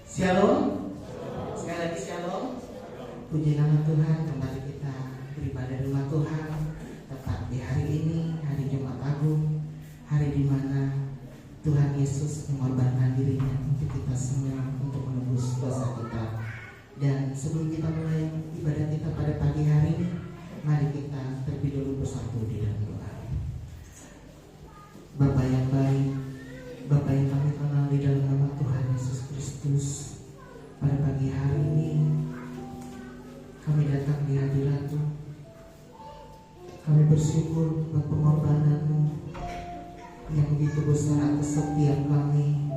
Shalom. Sekali lagi shalom. Puji nama Tuhan, kembali kita beribadah di rumah Tuhan. Tepat di hari ini, hari Jumat Agung, hari di mana Tuhan Yesus mengorbankan dirinya untuk kita semua, untuk menebus dosa kita. Dan sebelum kita mulai ibadah kita pada pagi hari ini, mari kita terlebih dahulu bersatu di dalam doa. Bapa yang baik, Bapa yang kami kenal di dalam nama Tuhan Yesus Kristus, pada pagi hari ini kami datang di hadirat-Mu. Kami bersyukur buat pengorbanan-Mu yang begitu besar atas setiap kami,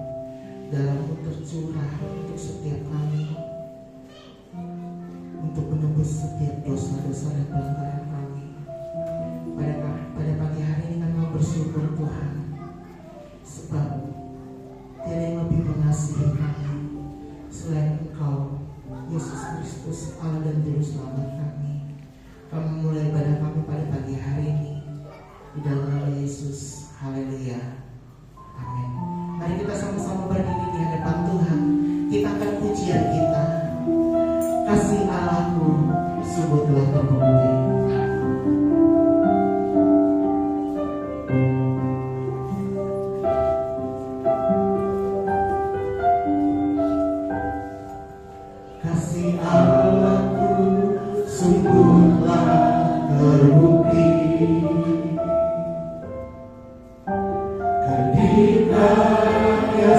darah-Mu tercurah untuk setiap kami, untuk menebus setiap dosa-dosa dan pelanggaran kami. Pada pagi hari ini kami mau bersyukur Tuhan, sebab tiada yang lebih mengasihi kami selain Engkau, Yesus Kristus, Allah dan Juru Selamat kami. Kami mulai ibadah kami pada pagi hari ini di dalam nama Yesus. Haleluya. Amin. Mari kita sama-sama berdiri di hadapan Tuhan. Kita akan pujian kita. Kasih Allahku sungguh telah terbukti. Kasih Allahku sungguhlah terbukti, ketika Dia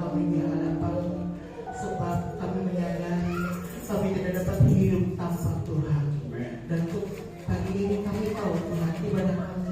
kami di hadapan-Mu, sebab kami menyadari kami tidak dapat hidup tanpa Tuhan. Dan untuk pagi ini kami tahu Tuhan, ibadah kami,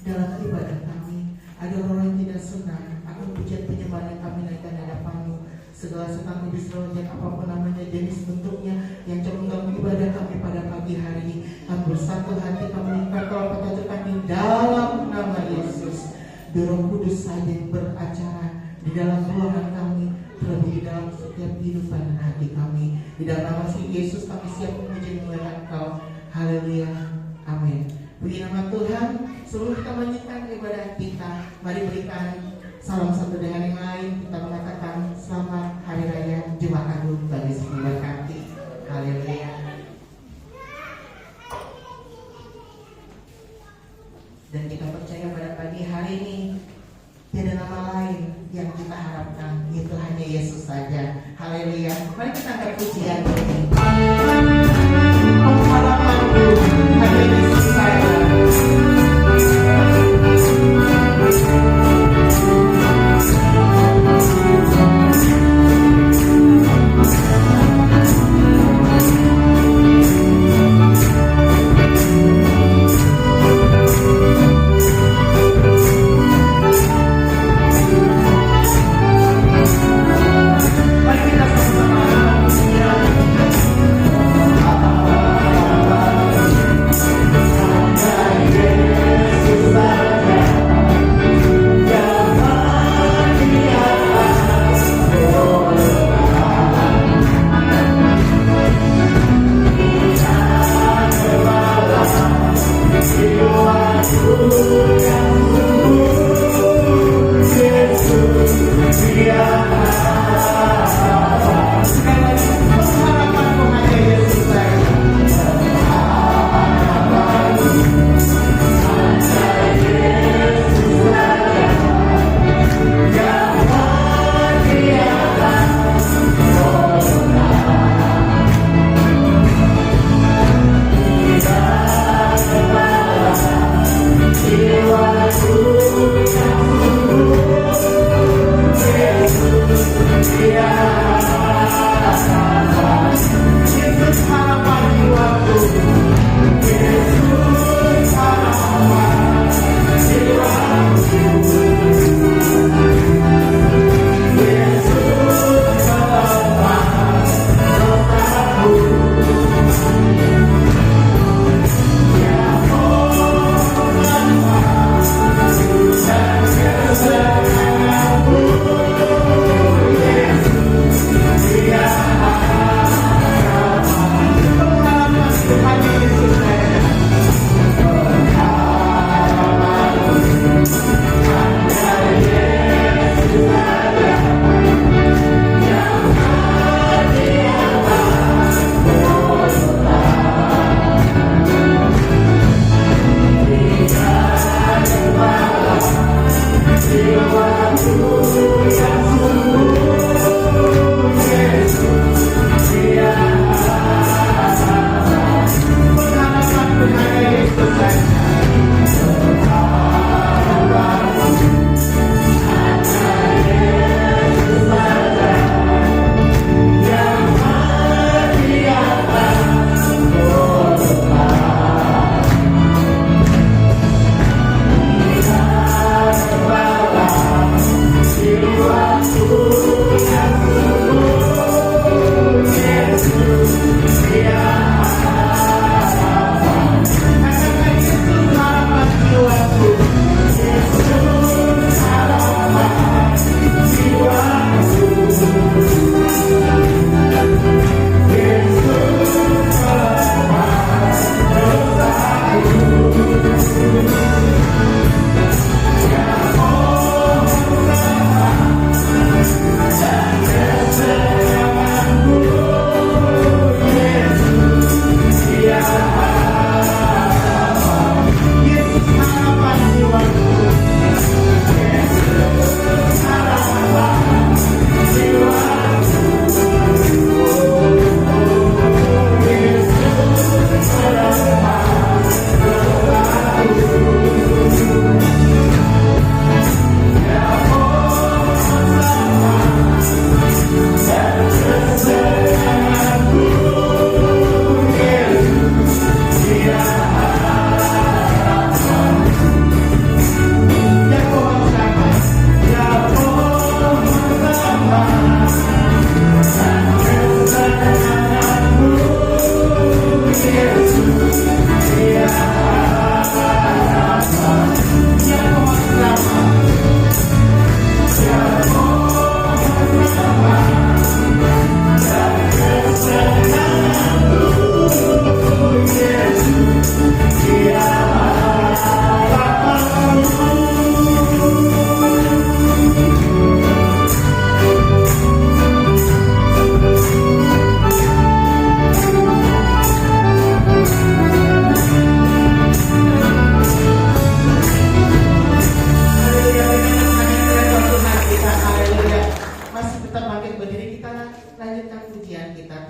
dalam ibadah kami ada orang yang tidak senang akan pujian penyembahan yang kami naikkan hadapan-Mu. Segala senang iblis rohnya, apapun namanya, jenis bentuknya yang coba mengganggu ibadah kami pada pagi hari ini, kami bersatu hati, kami meningkat kalau petunjuk kami dalam nama Yesus. Roh Kudus saja yang beracara di dalam ruangan kami, terlebih di dalam setiap kehidupan dan hati kami. Di dalam nama si Yesus kami siap memuji memuliakan Engkau. Haleluya, amin. Puji nama Tuhan. Sebelum kita melanjutkan ibadah kita, mari berikan salam satu dengan yang lain. Kita mengatakan selamat Hari Raya Jumat Agung bagi semua berkati. Haleluya. Dan kita percaya pada pagi hari ini tiada nama lain yang kita harapkan, itu hanya Yesus saja. Haleluya. Mari kita angkat pujian ini. Pengharapanku hanya Yesus saja. Mari kita sama-sama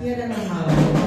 tiada nama lain.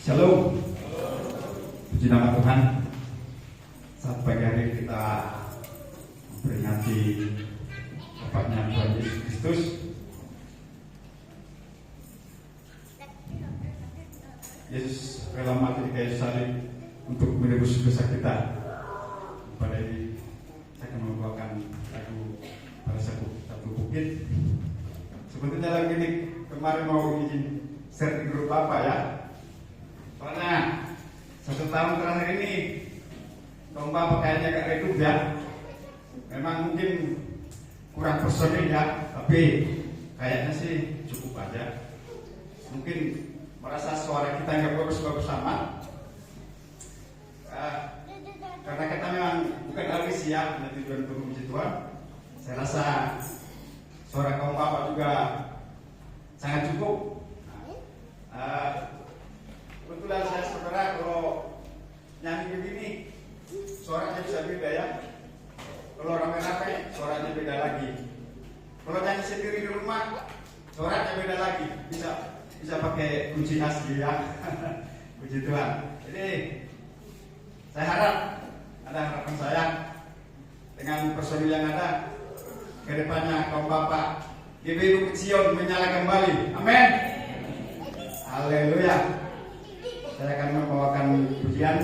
Shalom, puji nama Tuhan. Saat pagi hari kita memperingati wafatnya Tuhan Yesus Kristus. Yesus rela mati di kayu salib untuk menebus dosa kita. Pada ini saya akan membawakan lagu pada satu bukit. Seperti dalam lirik kemarin mau izin share di grup Bapak ya. Soalnya 1 tahun terakhir ini Om Bapak kayaknya agak redup ya. Memang mungkin kurang personil ya, tapi kayaknya sih cukup aja. Mungkin merasa suara kita nggak bagus-bagus sama. Karena kita memang bukan audisi ya, nanti tujuan untuk puji Tuhan. Saya rasa suara kaum Bapak juga sangat cukup. Kebetulan saya saudara kalau nyanyi begini suaranya bisa beda ya. Kalau rame-rame suaranya beda lagi. Kalau nyanyi sendiri di rumah suaranya beda lagi. Bisa pakai kunci asli ya. Puji Tuhan. Jadi saya harap ada harapan saya dengan personil yang ada ke depannya kaum Bapak GBI Bukit Sion menyala kembali. Amin. Haleluya. Saya akan membawakan pujian.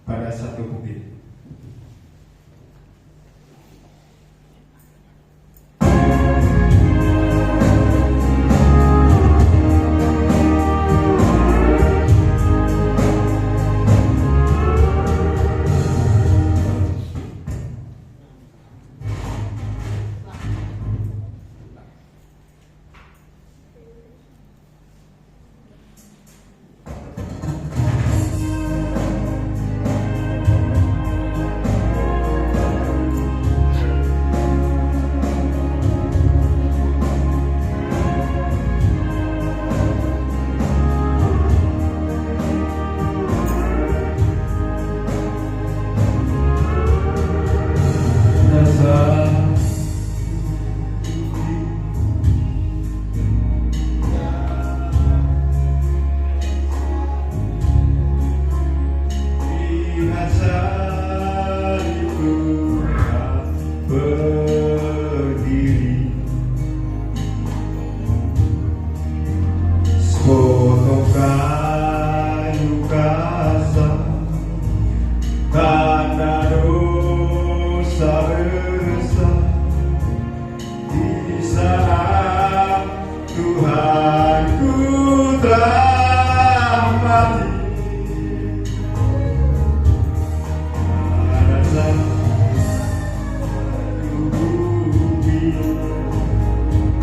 Pada satu bukit.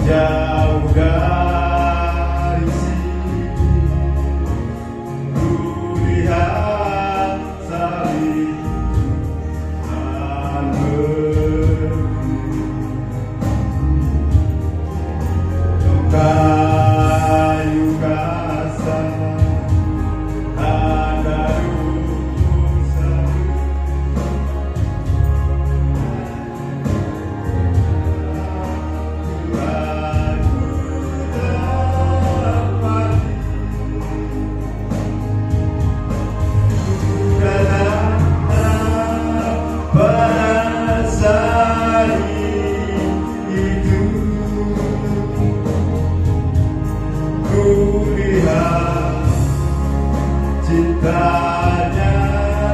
Jauh dari sini ku lihat salib dan kayu kasar ada rusa. Cintanya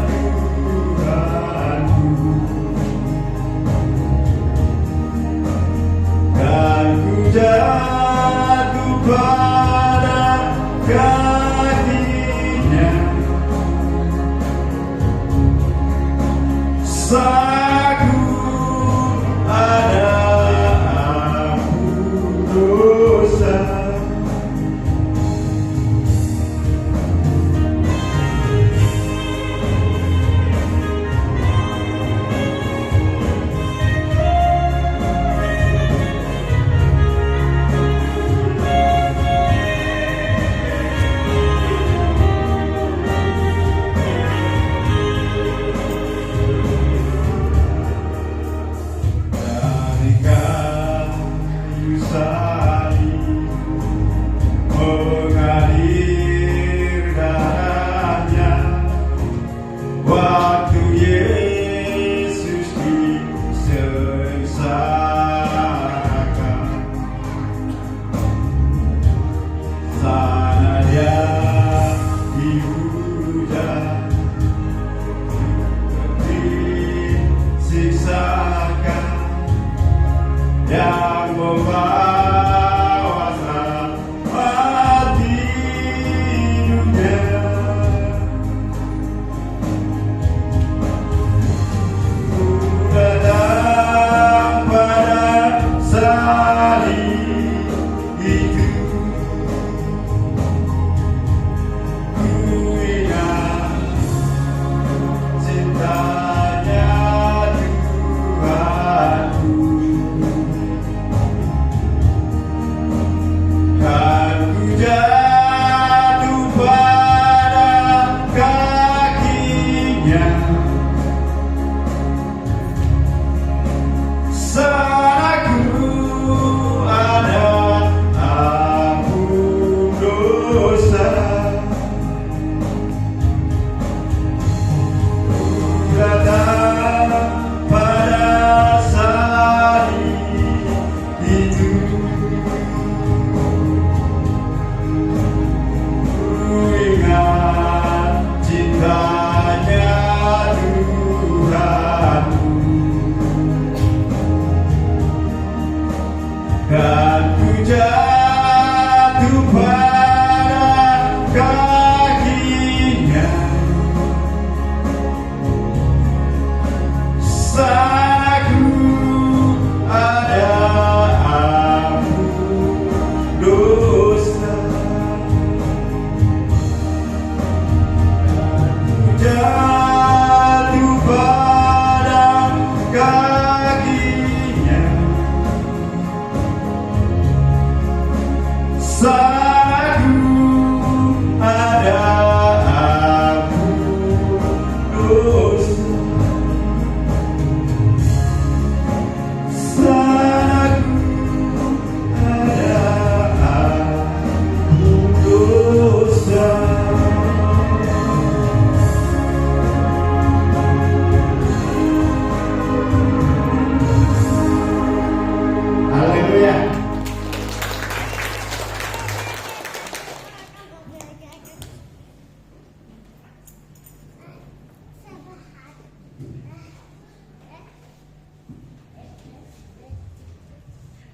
Tuhanku, dan ku jatuh pada kakinya. Saku ada ampun dosa.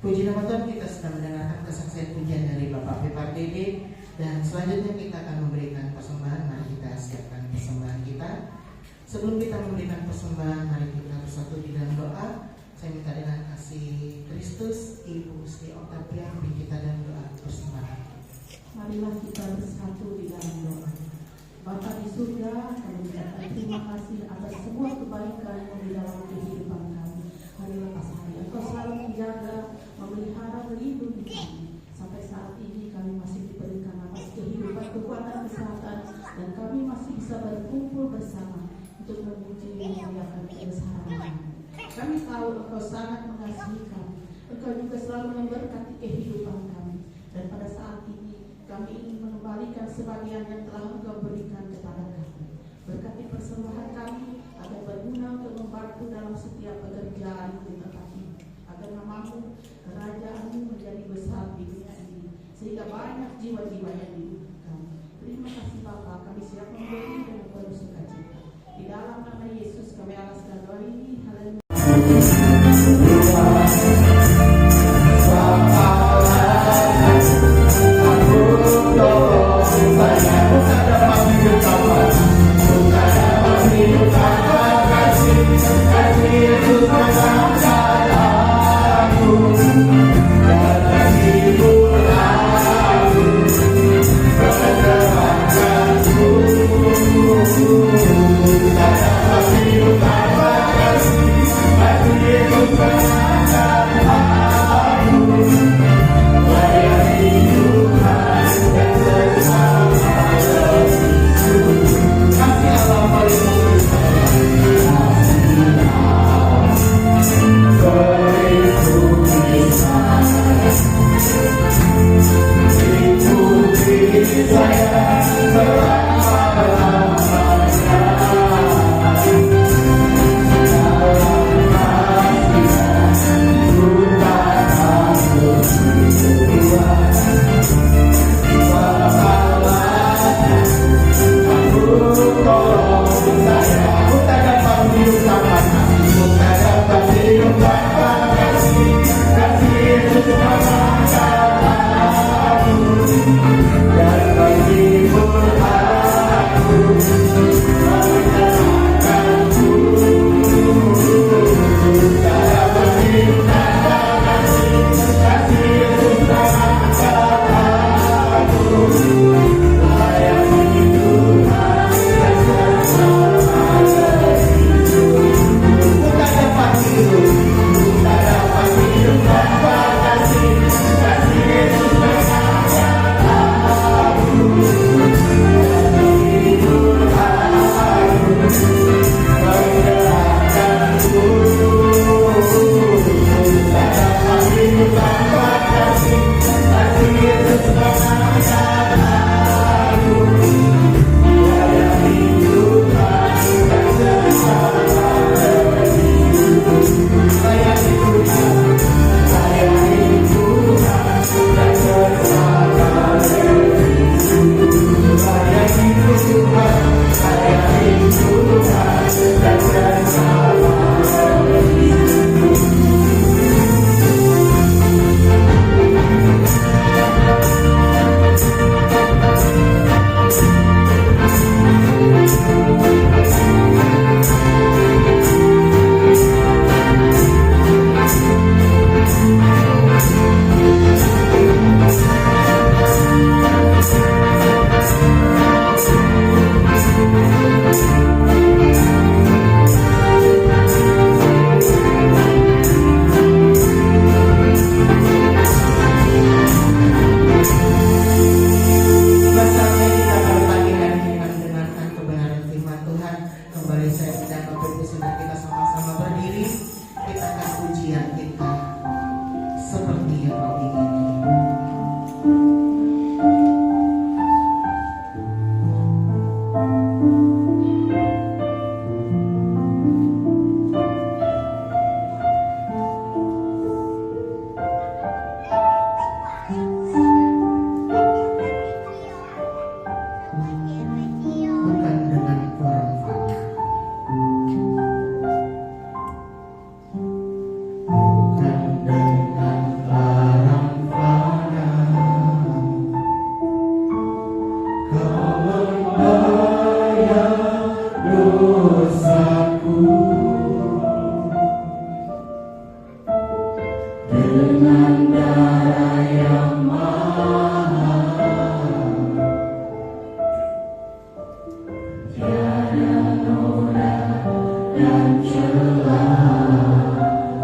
Puji nama Tuhan, kita sedang mendengarkan kesaksian pujian dari Bapak Pepa Dede. Dan selanjutnya kita akan memberikan persembahan. Mari kita siapkan persembahan kita. Sebelum kita memberikan persembahan, mari kita bersatu di dalam doa. Saya minta dengan kasih Kristus, Ibu Sri Octavia, beri kita dalam doa persembahan. Marilah kita bersatu di dalam doa. Bapa di surga, kami mengucapkan terima kasih atas semua kebaikan di dalam kehidupan kami. Marilah kasih Engkau selalu menjaga, memelihara, melindungi kami. Sampai saat ini kami masih diberikan atas kehidupan, kekuatan, kesehatan, dan kami masih bisa berkumpul bersama untuk memuji dan memuliakan kebesaran. Kami tahu Engkau sangat mengasihi kami. Engkau juga selalu memberkati kehidupan kami. Dan pada saat ini kami ingin mengembalikan sebagian yang telah Engkau berikan kepada kami. Berkati persembahan kami agar berguna untuk membantu dalam setiap pekerjaan di tempat ini. Agar namamu, kerajaanmu menjadi besar di dunia ini. Sehingga banyak jiwa-jiwa yang dibutuhkan. Terima kasih Bapa, kami siap memberi dengan penuh sukacita. Di dalam nama Yesus kami alaskan doa ini. Haleluya.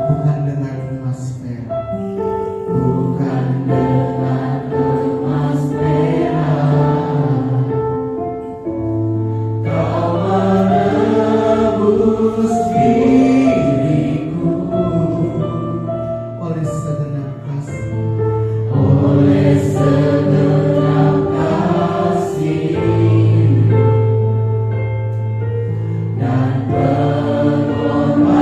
bukan dengan emas perak, bukan dengan emas perak, Kau menebus diriku oleh segenap kasih, oleh segenap kasih dan pengorbanan.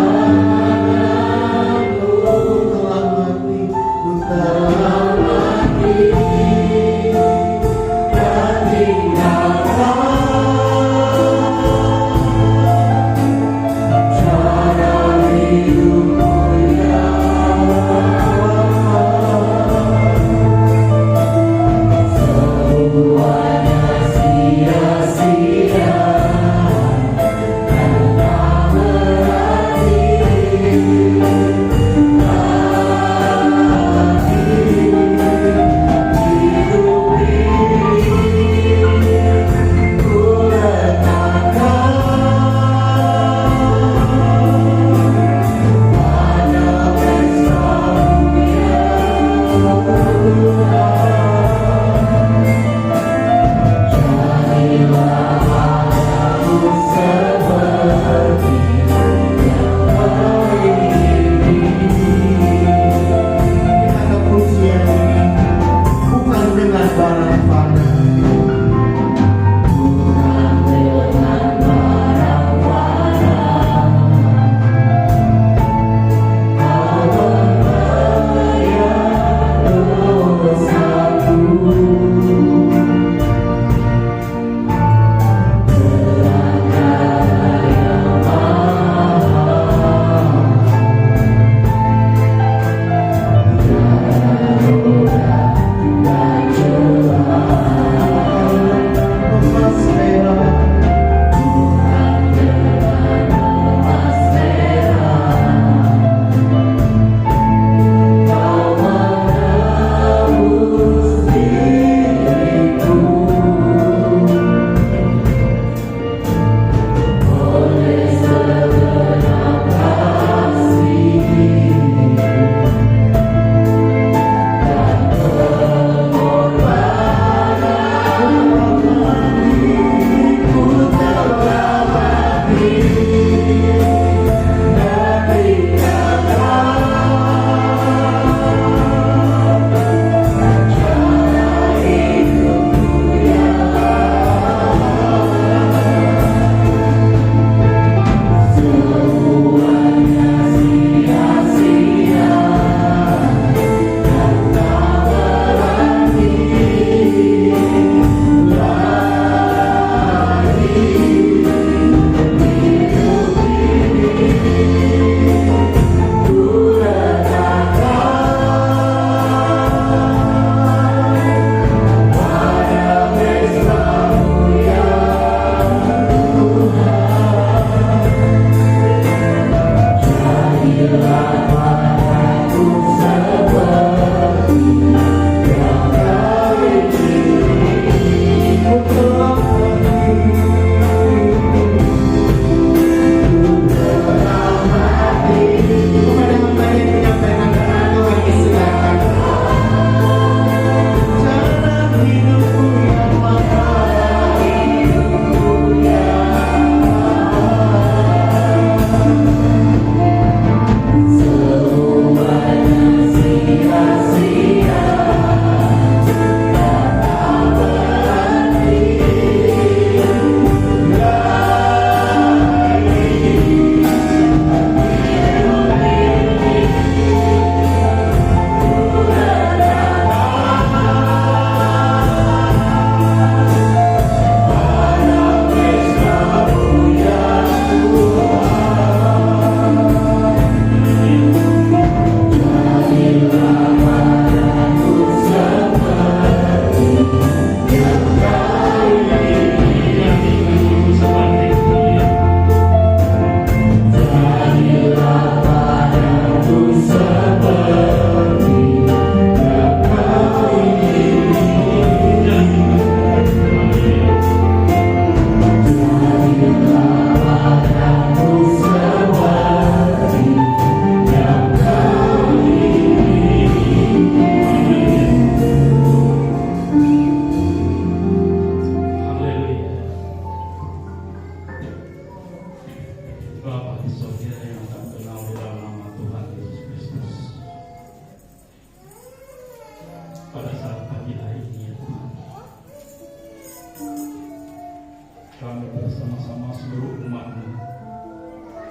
kami bersama-sama seluruh umat-Mu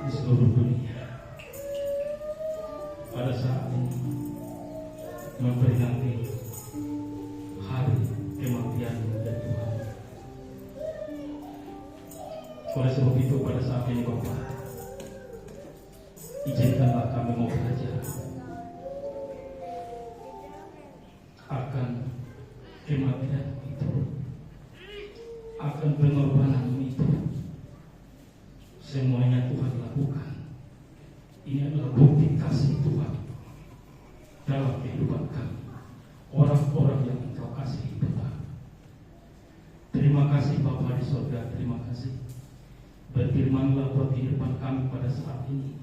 di seluruh dunia pada saat ini memperingati hari kematian ya Tuhan. Oleh sebab itu pada saat ini Bapa, izinkanlah kami mau belajar akan kematian itu, akan pengorbanan itu. Semuanya Tuhan lakukan. Ini adalah bukti kasih Tuhan dalam kehidupan kami, orang-orang yang Engkau kasihi Bapa. Terima kasih Bapa di surga, terima kasih. Berfirmanlah buat kehidupan kami pada saat ini.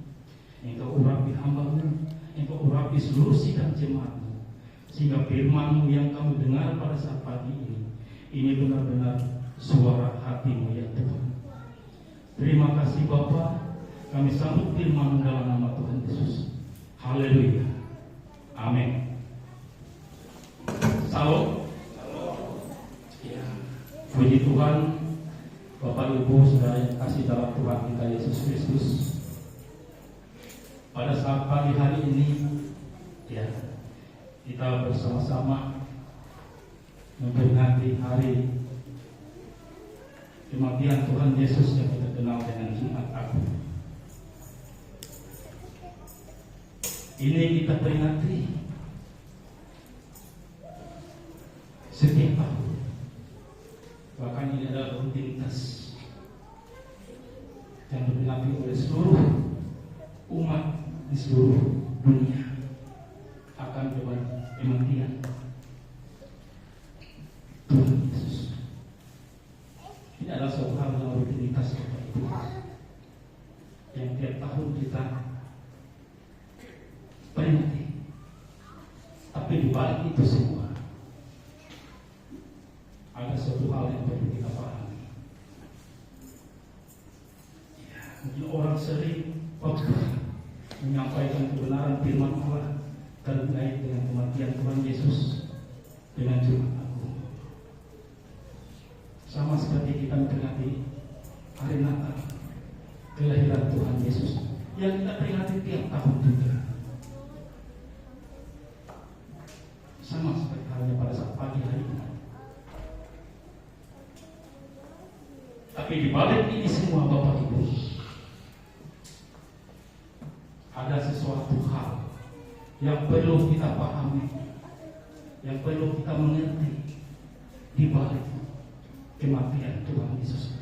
Engkau urapi hamba-Mu, Engkau urapi seluruh sidang jemaat-Mu, sehingga firman-Mu yang kami dengar pada saat pagi ini benar-benar suara hati-Mu ya Tuhan. Terima kasih Bapa, kami sambut firman-Mu dalam nama Tuhan Yesus. Haleluya. Amin. Salam. Ya. Puji Tuhan, Bapak Ibu Saudara yang kasih dalam Tuhan kita Yesus Kristus. Pada saat pagi hari ini, ya, kita bersama-sama memperingati hari kematian Tuhan Yesus yang kita kenal dengan Jumat Agung. Ini kita peringati setiap tahun. Bahkan ini adalah rutinitas yang diperingati oleh seluruh umat di seluruh dunia akan kematian Tuhan Yesus. Ini adalah suatu hal yang rutinitas itu, yang tiap tahun kita peringati. Tapi di balik itu semua ada suatu hal yang perlu kita pahami. Ya, mungkin orang sering menyampaikan kebenaran firman Allah terkait dengan kematian Tuhan Yesus dengan Jumat Agung. Sama seperti kita memperingati hari Natal, kelahiran Tuhan Yesus yang kita peringati tiap tahun juga. Sama seperti halnya pada saat pagi hari ini. Tapi di balik ini semua Bapak Ibu, ada sesuatu hal yang perlu kita pahami, yang perlu kita mengerti di balik kematian Tuhan Yesus.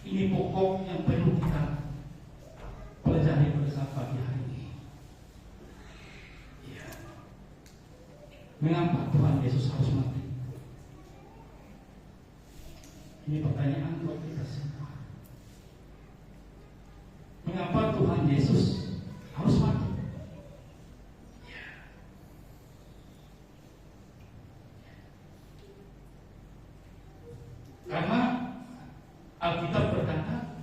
Ini pokok yang perlu kita pelajari pada saat pagi hari ini. Ya. Mengapa Tuhan Yesus harus mati? Ini pertanyaan buat kita semua. Mengapa Tuhan Yesus harus mati? Ya. Karena Alkitab berkata,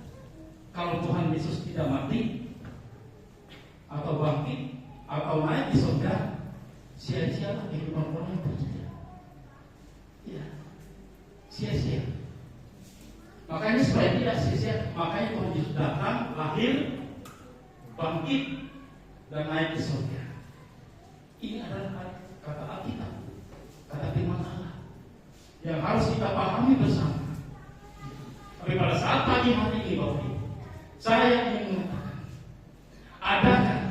kalau Tuhan Yesus tidak mati atau bangkit atau naik di surga, sia-sia kehidupan orang yang percaya. Ya, sia-sia. Makanya supaya tidak sia-sia, makanya Tuhan Yesus datang, lahir, bangkit, dan naik ke surga. Ini adalah kata Alkitab, kata firman Allah yang harus kita pahami bersama. Tapi pada saat pagi hari ini, Bapak Ibu, saya ingin mengatakan, adakah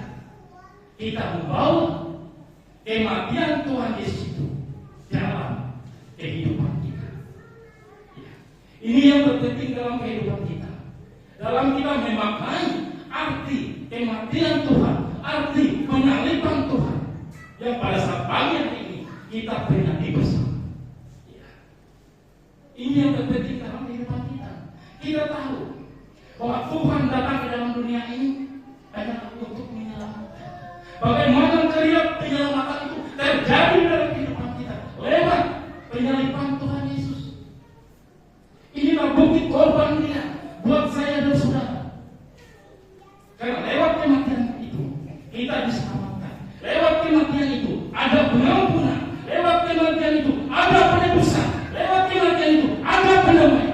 kita membawa kematian Tuhan Yesus itu dalam kehidupan kita? Ini yang terpenting dalam kehidupan kita. Dalam kita memaknai arti kematian Tuhan, arti penyaliban Tuhan, yang pada saat pagi hari ini kita peringati bersama. Ya. Ini yang terpenting dalam kehidupan kita. Kita tahu bahwa Tuhan datang ke dalam dunia ini hanya untuk menyelamatkan. Bagaimana karya penyelamatan itu terjadi dalam kehidupan kita lewat penyaliban Tuhan Yesus. Inilah bukti korban Dia buat saya dan saudara. Karena lewat kematian itu kita diselamatkan. Lewat kematian itu ada pengampunan. Lewat kematian itu ada penebusan. Lewat kematian itu ada pendamaian.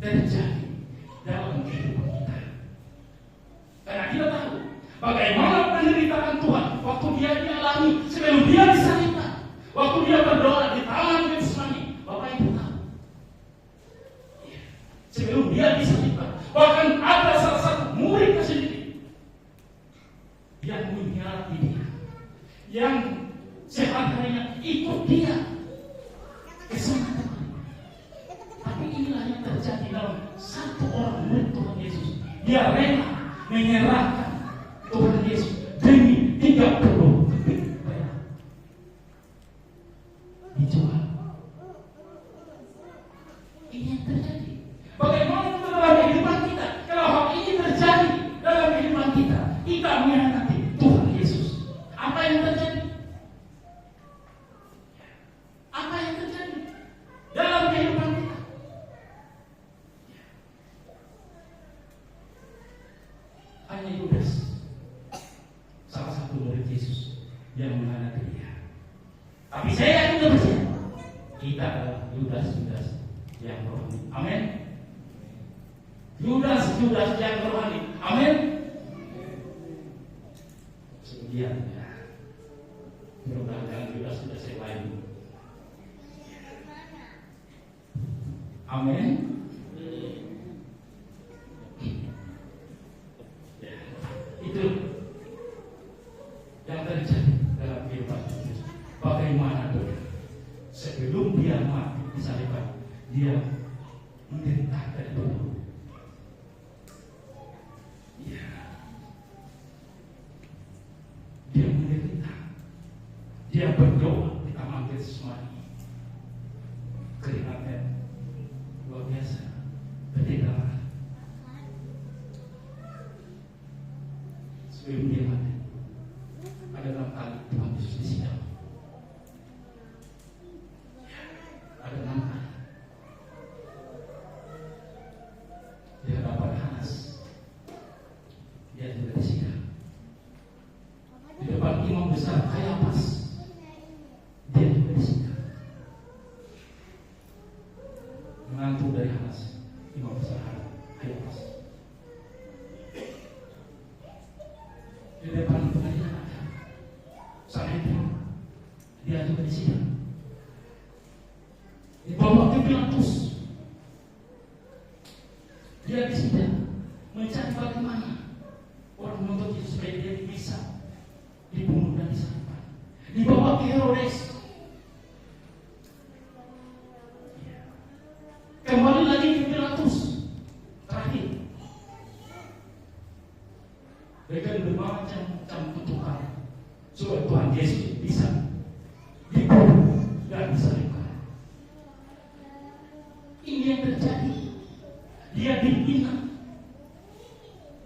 terjadi dalam kehidupan kita. Karena kita tahu bagaimana penderitaan Tuhan waktu dia dialami sebelum dia disalibkan, waktu dia berdoa di taman Getsemani. Bapak Ibu tahu, sebelum dia disalibkan, bahkan ada salah satu murid sendiri yang mengkhianati dia, yang sehari-harinya ikut dia ke sana. Tapi inilah yang terjadi dalam satu orang murid Tuhan Yesus. Dia rela menyerahkan Tuhan Yesus demi 30 keping perak. Dijual. Ini yang terjadi. Bagaimana dalam kehidupan kita? Kalau hal ini terjadi dalam kehidupan kita, kita mengkhianati Tuhan Yesus. Apa yang terjadi? Apa yang terjadi dalam kehidupan kita? Hanya Yudas, salah satu murid Yesus yang mengkhianati dia. Tapi saya yakin dan percaya, kita adalah Yudas yang rohani. Amin. Yudas yang rohani. Amin. Sekian ya. Mudah-mudahan Yudas sudah saya lain. Amin. Itu yang terjadi dalam kehidupan Yesus. Bagaimana dia sebelum dia mati disalibkan, dia menderita dari dulu. Ya, dia menderita. Dia berdoa di taman Getsemani. Keringatnya luar biasa, berdarah. Sebelum dia mati, ada 6 kali Tuhan Yesus disidang. Ada 6 kali di hadapan Hanas. Dia juga disidang. Di depan imam besar Kayafas, dia juga disidang. Menantu dari Hanas, imam besar Kayafas. Di depan pengadilan Sanhedrin, dia juga disidang. Dibawa ke Pilatus, dia disidang, mencari bagaimana orang menuntut Yesus supaya dia bisa dibunuh dan disalibkan. Dibawa ke Herodes, kembali lagi ke Pilatus, terakhir dengan bermacam-macam kutukan supaya Tuhan Yesus bisa dibunuh dan disalibkan. Ini yang terjadi. Dia dihina,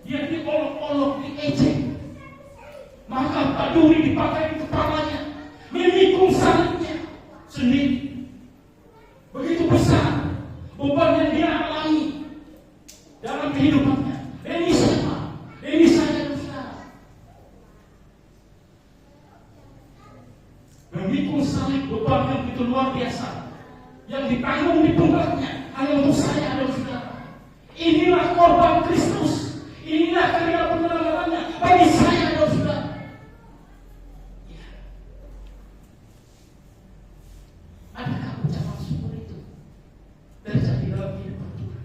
dia diolok-olok, diejek, maka baduri dipakai di kepalanya, memikul salibnya sendiri. Begitu besar beban yang dia alami dalam kehidupannya. Ini siapa? Ini saya. Memikul salib, beban yang begitu luar biasa yang ditanggung di punggungnya hanya untuk saya dan saudara. Inilah korban Kristus, inilah karya penyelamatannya bagi saya dan saudara. Ya. Adakah ucapan syukur itu terjadi dalam kehidupan kita?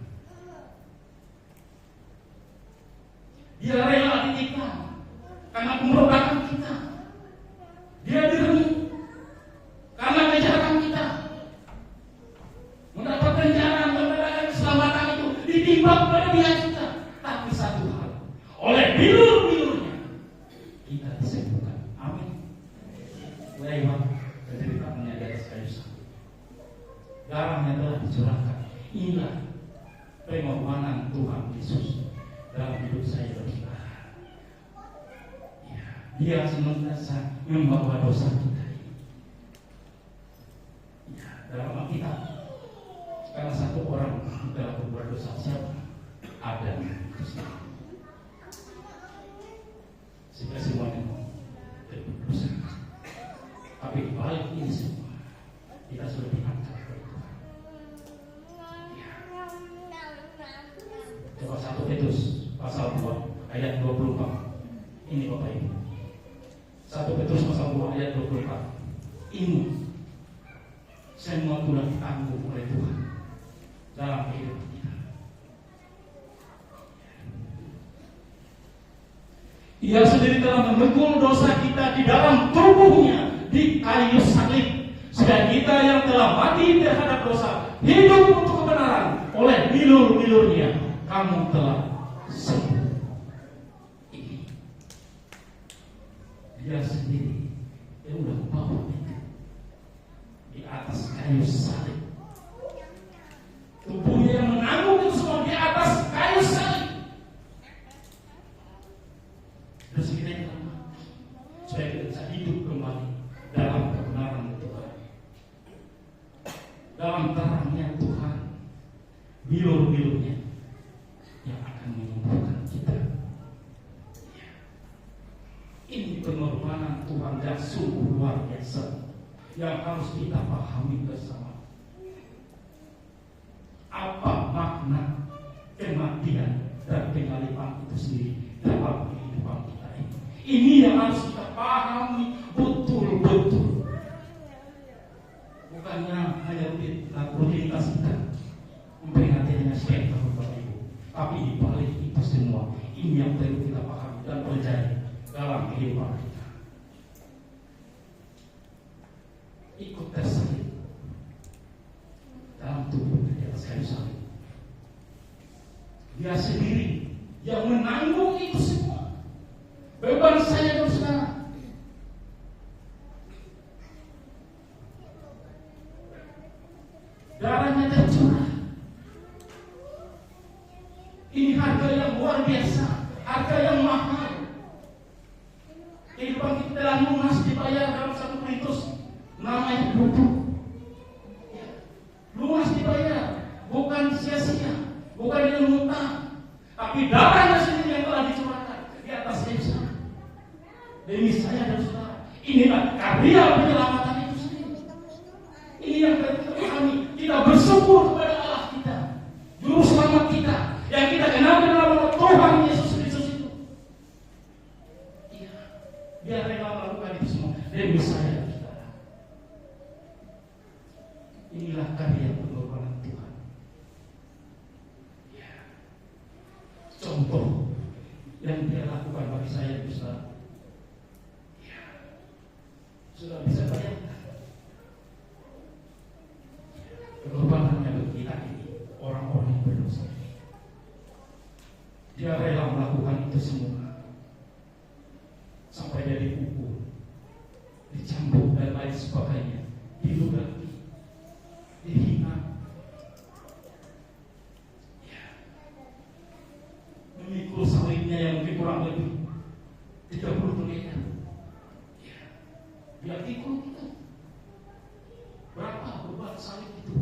Dia rela ditikam karena pemberontakan kita. Dia diremi karena kejahatan kita. Mendapatkan jalan, mendapatkan keselamatan itu ditimbang pada dia kita. Tapi satu hal, oleh bilur-bilurnya kita disembuhkan. Amin. Lewat penderitaannya di atas kayu salib, darahnya telah dicurahkan. Inilah pengorbanan Tuhan Yesus dalam hidup saya dan saudara. Ya, dia senantiasa membawa dosa kita. Ya, dalam Alkitab, karena satu orang telah berbuat dosa, siapa? Adam. Sehingga semuanya berdosa. Tapi balik ini semua kita sudah diangkat oleh Tuhan. Ya. Coba 1 Petrus pasal 2 ayat 24. Ini Bapak Ibu. 1 Petrus pasal 2 ayat 24. Ini semua telah ditanggung oleh Tuhan dalam kehidupan kita. Ia sendiri telah memikul dosa kita di dalam tubuhnya di kayu salib, sehingga kita yang telah mati terhadap dosa hidup untuk kebenaran. Oleh bilur-bilurnya kamu telah sembuh. Ini dia sendiri yang sudah membawa itu di atas kayu salib. Tubuhnya yang menanggung itu semua di atas kayu salib. Terus kita yang mati supaya kita bisa hidup kembali dalam kebenaran Tuhan, dalam terangnya Tuhan. Bilur-bilurnya yang akan menyembuhkan kita. Ini pengorbanan Tuhan yang sungguh luar biasa yang harus kita pahami bersama. Apa makna kematian dan penyaliban itu sendiri dalam kehidupan kita ini? Ini yang harus kita pahami betul-betul. Bukannya hanya rutinitas kita memperingati hanya sekian tahun Bapak Ibu, tapi di balik itu semua ini yang perlu kita pahami dan pelajari dalam kehidupan kita. Ikut tersalib dalam tubuh di atas kayu salib. Dia sendiri yang menanggung itu semua, beban saya dan saudara. Darahnya tercurah. Ini harga yang luar biasa, harga yang mahal. Kehidupan kita telah lunas dibayar dalam 1 Korintus namanya duduk. Lunas dibayar, bukan sia-sia, bukan yang mutah, tapi darahnya sendiri yang telah dicurahkan di atas kayu salib. Demi saya dan saudara, inilah karya penyelamatan itu sendiri. Ini yang kita pahami. Kita bersyukur kepada Allah kita, Juru Selamat kita, yang kita kenal dalam nama Tuhan Yesus Kristus itu. Iya, dia rela melakukan itu semua demi saya, saudara. Inilah karya pengorbanan Tuhan. Ya. Contoh yang dia lakukan bagi saya, saudara. Ya. Sudah bisa bayangkan pengorbanannya bagi kita ini, orang-orang yang berdosa. Dia rela melakukan itu semua sampai dia dipukul, dicambuk dan lain sebagainya, diludahi, dihina, ya. Memikul salibnya yang mungkin kurang lebih 30 meter, ya. Dia pikul itu. Berapa beban salib itu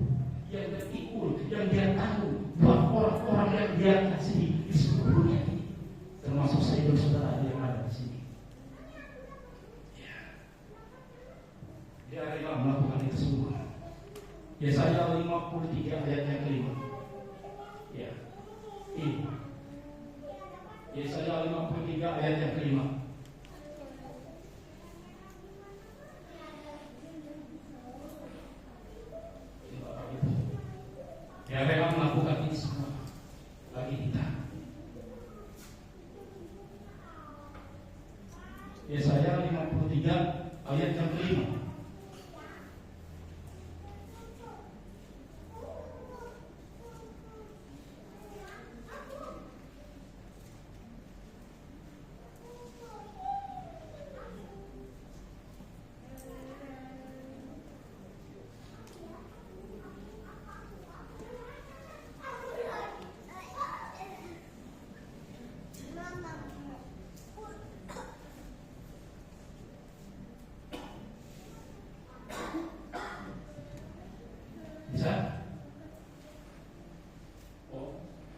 yang dia pikul, yang dia tanggung buat orang-orang yang dia kasih di seluruh dunia ini, termasuk saya dan saudara yang ada di sini. Ya. Dia rela melakukan itu semua. Yesaya 53 ayat yang kelima. Ya. Ini. Yesaya 53 ayat yang kelima. Dia rela melakukan ini semua bagi kita. Yesaya 53 ayat yang kelima.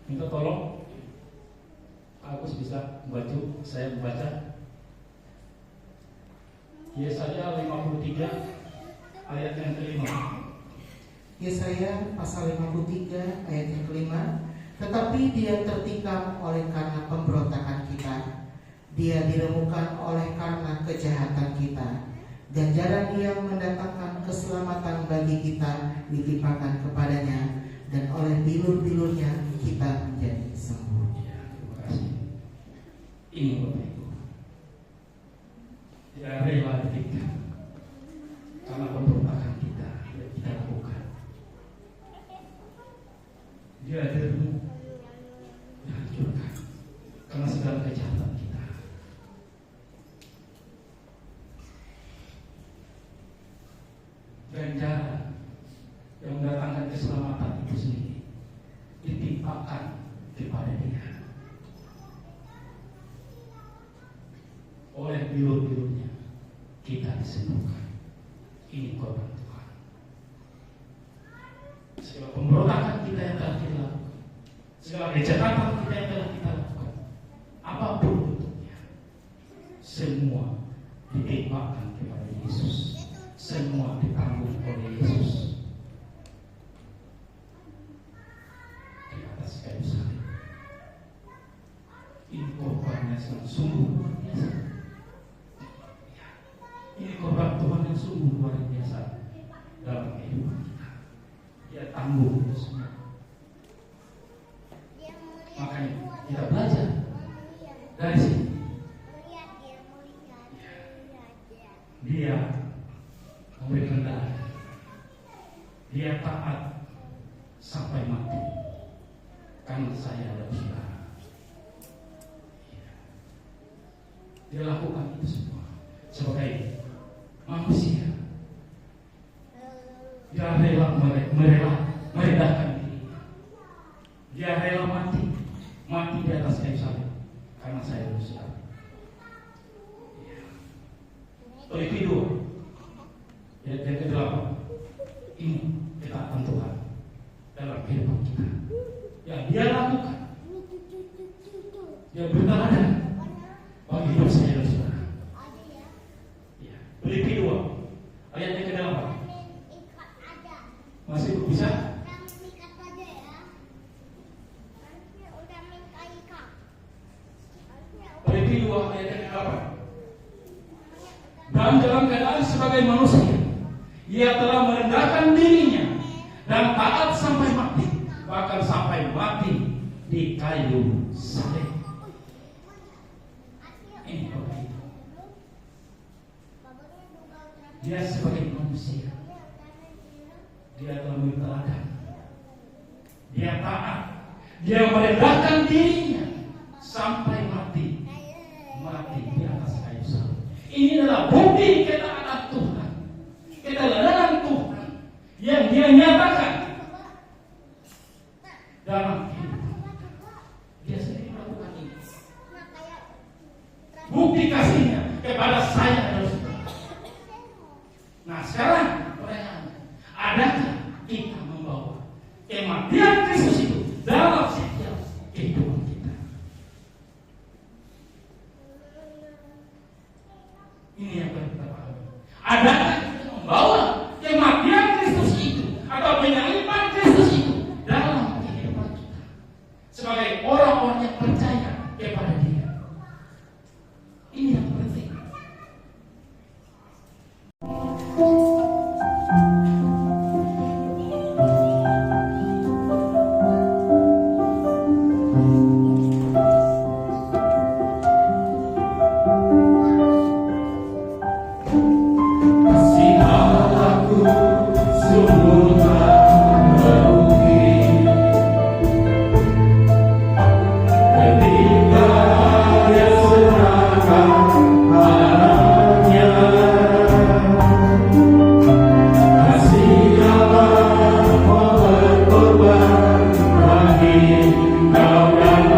Minta tolong Agus bisa membantu saya membaca Yesaya 53 ayat yang kelima. Yesaya pasal 53 ayat yang kelima. Tetapi Tetapi dia tertikam oleh karena pemberontakan kita, dia diremukkan oleh karena kejahatan kita. Ganjaran yang mendatangkan keselamatan bagi kita ditimpakan kepadanya, dan oleh bilur-bilurnya kita menjadi sembuh. Terima kasih. Ini Bapak Ibu, tidak rela ditinggal karena pemberontakan kita yang kita lakukan. Dia diremuk, dihancurkan karena segala kejahatan kita. Ganjaran yang mendatangkan keselamatan itu sendiri ditimpakan kepada dia. Oleh bilur-bilurnya kita disembuhkan. Ini korban Tuhan. Segala pemberontakan kita yang telah kita lakukan, segala kejahatan kita yang telah kita lakukan, apapun bentuknya, semua ditimpakan kepada Yesus. Semua ditanggung oleh Yesus di atas kayu salib. Ini korban yang sungguh luar biasa. Ini korban Tuhan yang sungguh luar biasa dalam kehidupan kita. Dia tanggung itu semua. Makanya kita belajar dari sini. Dia memberikan darah. Dia taat sampai mati karena saya dan saudara. Dia lakukan itu semua sebagai manusia. Dia rela merendahkan dirinya. Dia rela mati di atas kayu salib karena saya dan saudara. Filipi 2 ayat yang ke-8. Ini ketaatan Tuhan dalam kehidupan kita yang dia lakukan. Dia berteladan bagi hidup saya dan saudara. Ya. Filipi 2 ayat yang ke-8. Masih bisa? Filipi 2 ayat yang ke-8. Dan dalam keadaan sebagai manusia, ia telah merendahkan dirinya dan taat sampai mati, bahkan sampai mati di kayu salib. Ini Bapak Ibu. Dia sebagai manusia, dia telah berteladan. Dia taat, dia merendahkan dirinya sampai mati di atas kayu salib. Ini adalah bukti ketaatan Tuhan, keteladanan Tuhan yang dia nyatakan dalam kehidupan. Dia sendiri melakukan ini. Bukti kasihnya kepada saya dan saudara. Nah sekarang pertanyaannya, adakah kita membawa kematian Kristus itu dalam setiap kehidupan kita? Ini yang perlu kita pahami. Adakah kita membawa kematian Kristus itu atau penyaliban Kristus itu dalam kehidupan kita sebagai orang-orang yang percaya kepada Dia? Ini yang penting. Kau dan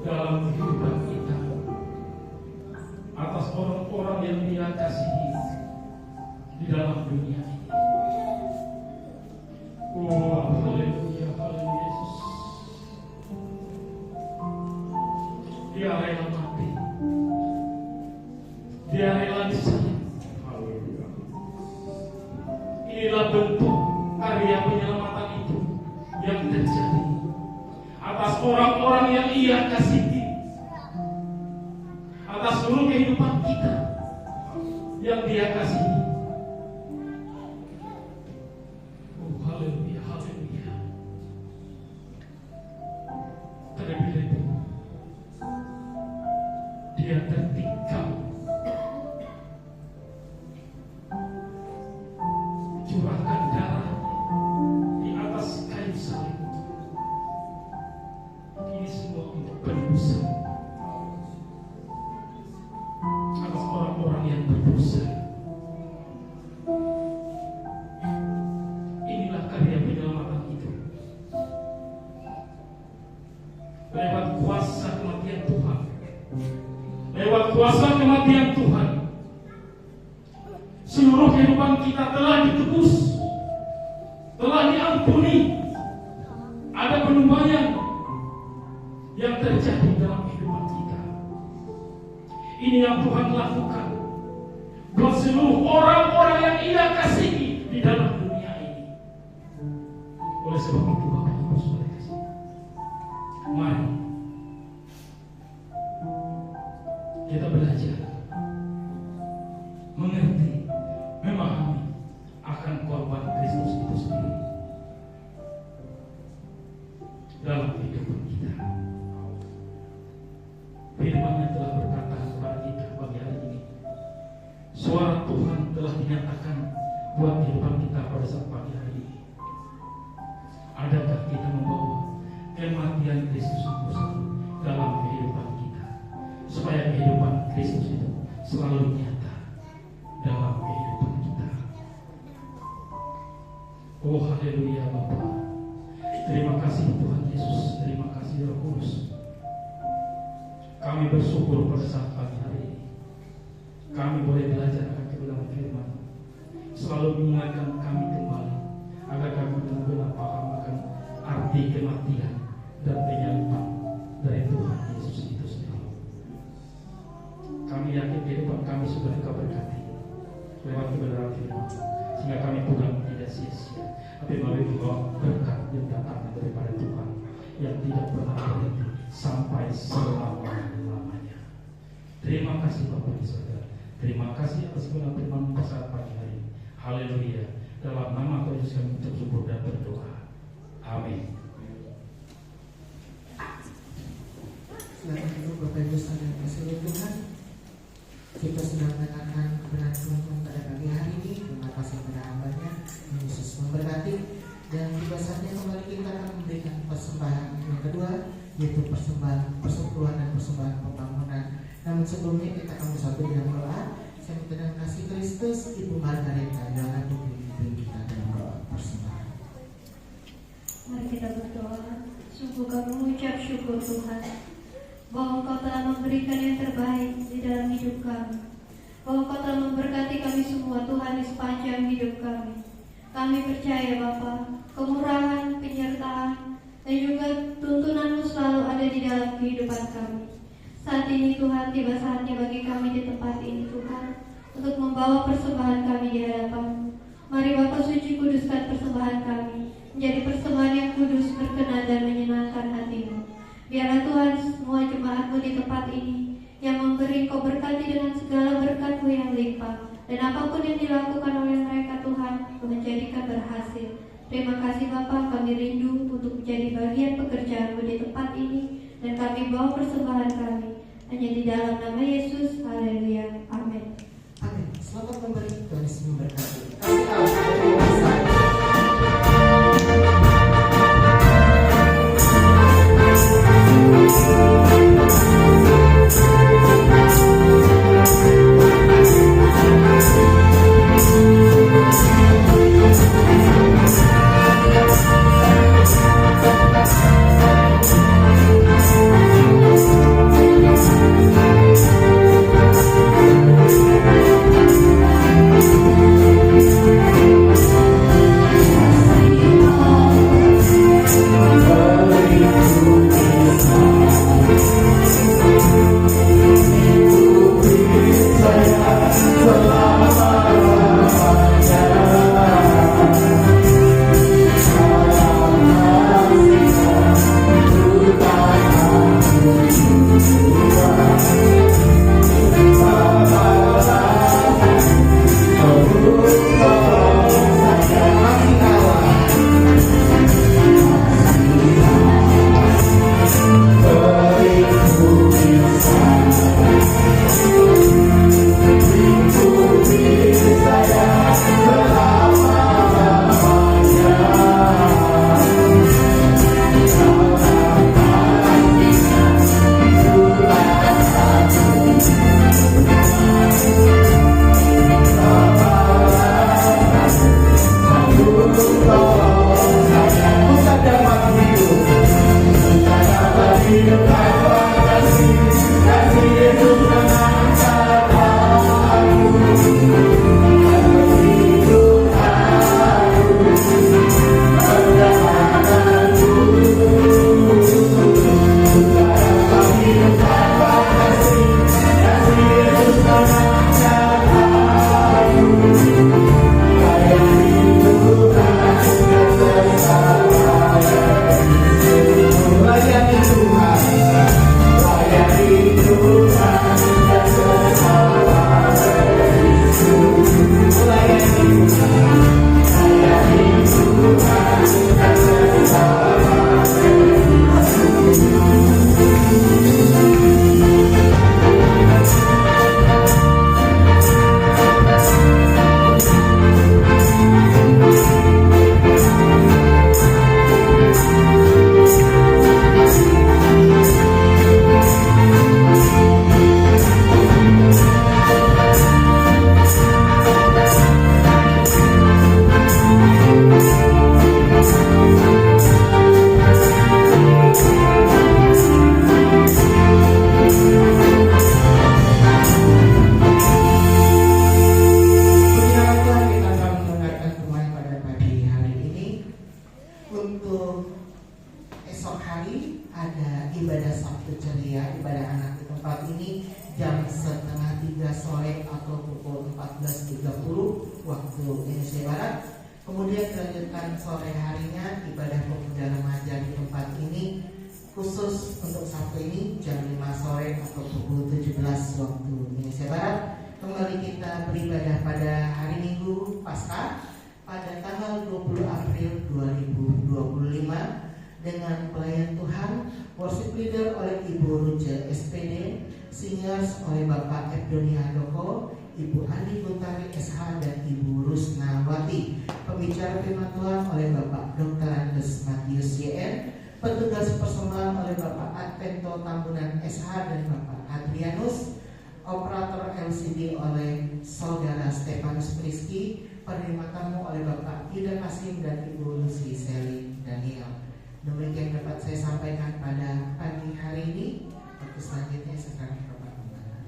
dalam kehidupan kita, atas orang-orang yang Dia kasihi di dalam dunia ini. Oh, haleluya, haleluya Yesus. Dia rela mati, Dia rela disayang. Haleluya. Inilah bentuk karya penyelamatan itu yang terjadi atas orang-orang yang Ia kasihi, atas seluruh kehidupan kita yang Dia kasihi. Oh, haleluya, haleluya. Terlebih-lebih Dia tertikam, curahkan darah di atas kayu salib. Ini semua untuk penebusan atas orang-orang yang berdosa. Inilah karya penyelamatan itu. Lewat kuasa kematian Tuhan, lewat kuasa kematian Tuhan, seluruh kehidupan kita telah ditebus, telah diampuni. Ada penumbaian yang terjadi dalam kehidupan kita. Ini yang Tuhan lakukan buat seluruh orang-orang yang Ia kasihi di dalam dunia ini. Oleh sebab itu Bapak Ibu Saudara kasih, mari kita belajar mengerti, memahami akan korban Kristus itu sendiri dalam kehidupan kita. Firman-Nya telah berkata kepada kita pagi hari ini, suara Tuhan telah dinyatakan buat kehidupan kita pada saat pagi hari ini. Adakah kita membawa kematian Kristus itu dalam kehidupan kita, supaya kehidupan Kristus itu selalu nyata dalam kehidupan kita. Oh, haleluya Bapa. Terima kasih Tuhan Yesus, terima kasih Roh Kudus. Kami bersyukur pada saat pagi hari ini kami boleh belajar akan kebenaran firman, selalu mengingatkan kami kembali agar kami benar-benar paham akan arti kematian dan penyaliban dari Tuhan Yesus itu sendiri. Kami yakin kehidupan kami sudah Engkau berkati lewat kebenaran firman, sehingga kami pulang tidak sia-sia, tapi melalui berkat yang datang daripada Tuhan yang tidak pernah berhenti sampai selama-lamanya. Terima kasih Bapak dan Saudara. Terima kasih atas kebenaran firman pada saat pagi hari ini. Haleluya. Dalam nama Tuhan Yesus kami mengucap syukur dan berdoa. Amin. Silakan dulu Bapak Ibu Saudara yang kasih oleh Tuhan. Kita sudah mendengarkan kebenaran Tuhan pada pagi hari ini. Terima kasih kepada hamba-Nya, Yesus memberkati. Dan juga saatnya kembali kita akan memberikan persembahan yang kedua, yaitu persembahan persekutuan dan persembahan pembangunan. Namun sebelumnya kita akan bersatu dalam doa. Saya minta dengan kasih Kristus, Ibu Margareta, jangan pimpin kita dalam doa persembahan. Mari kita berdoa. Sungguh kami mengucap syukur Tuhan bahwa Engkau telah memberikan yang terbaik di dalam hidup kami, bahwa Engkau telah memberkati kami semua Tuhan di sepanjang hidup kami. Kami percaya Bapa, kemurahan, penyertaan, dan juga tuntunan-Mu selalu ada di dalam kehidupan kami. Saat ini Tuhan, tiba saatnya bagi kami di tempat ini Tuhan, untuk membawa persembahan kami di hadapan-Mu. Mari Bapa suci kuduskan persembahan kami, menjadi persembahan yang kudus, berkenan dan menyenangkan hati-Mu. Biarlah Tuhan semua jemaat-Mu di tempat ini yang memberi Kau berkati dengan segala berkat-Mu yang limpah, dan apapun yang dilakukan oleh mereka Tuhan, Kau menjadikan berhasil. Terima kasih Bapa, kami rindu untuk menjadi bagian pekerjaan-Mu di tempat ini, dan kami bawa persembahan kami hanya di dalam nama Yesus. Haleluya. Amin. Amin. Selamat memberi, Tuhan Yesus memberkati. Kasih Allah. waktu Indonesia Barat. Kemudian dilanjutkan sore harinya ibadah pemuda remaja di tempat ini, khusus untuk Sabtu ini jam 5 sore atau pukul 17 waktu Indonesia Barat. Kembali kita beribadah pada hari Minggu Paskah pada tanggal 20 April 2025 dengan pelayan Tuhan, worship leader oleh Ibu Ruce SPD, singers oleh Bapak Ebdoni Handoko, Ibu Andi Guntari SH dan Ibu Rusnawati. Pembicara firman Tuhan oleh Bapak Dr. Andes Matius YN. Petugas personal oleh Bapak Advento Tambunan SH dan Bapak Adrianus. Operator LCD oleh Saudara Stefanus Priski. Penerima tamu oleh Bapak Yuda Kasim dan Ibu Lucy Seli Daniel. Demikian dapat saya sampaikan pada pagi hari ini. Waktu selanjutnya sekarang Bapak Pembala.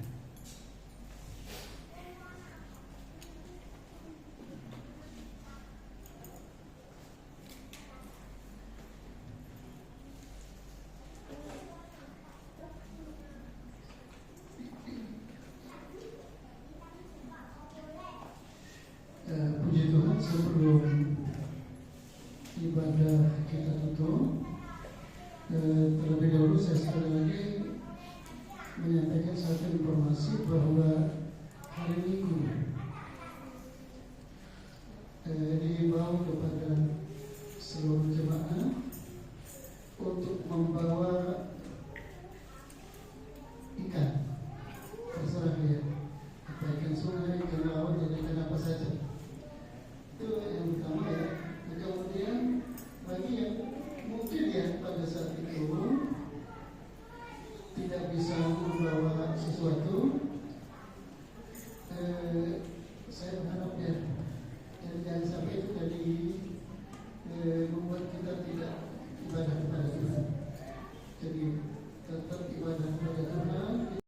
Puji Tuhan, sebelum ibadah kita tutup, terlebih dahulu saya sekali lagi menyampaikan satu informasi bahwa hari Minggu diimbau kepada seluruh jemaah untuk membawa ikan, terserah ya, ikan sungai, ikan laut, dan ikan apa saja. Itu yang pertama ya. Dan kemudian bagi yang mungkin ya pada saat itu tidak bisa membawa sesuatu,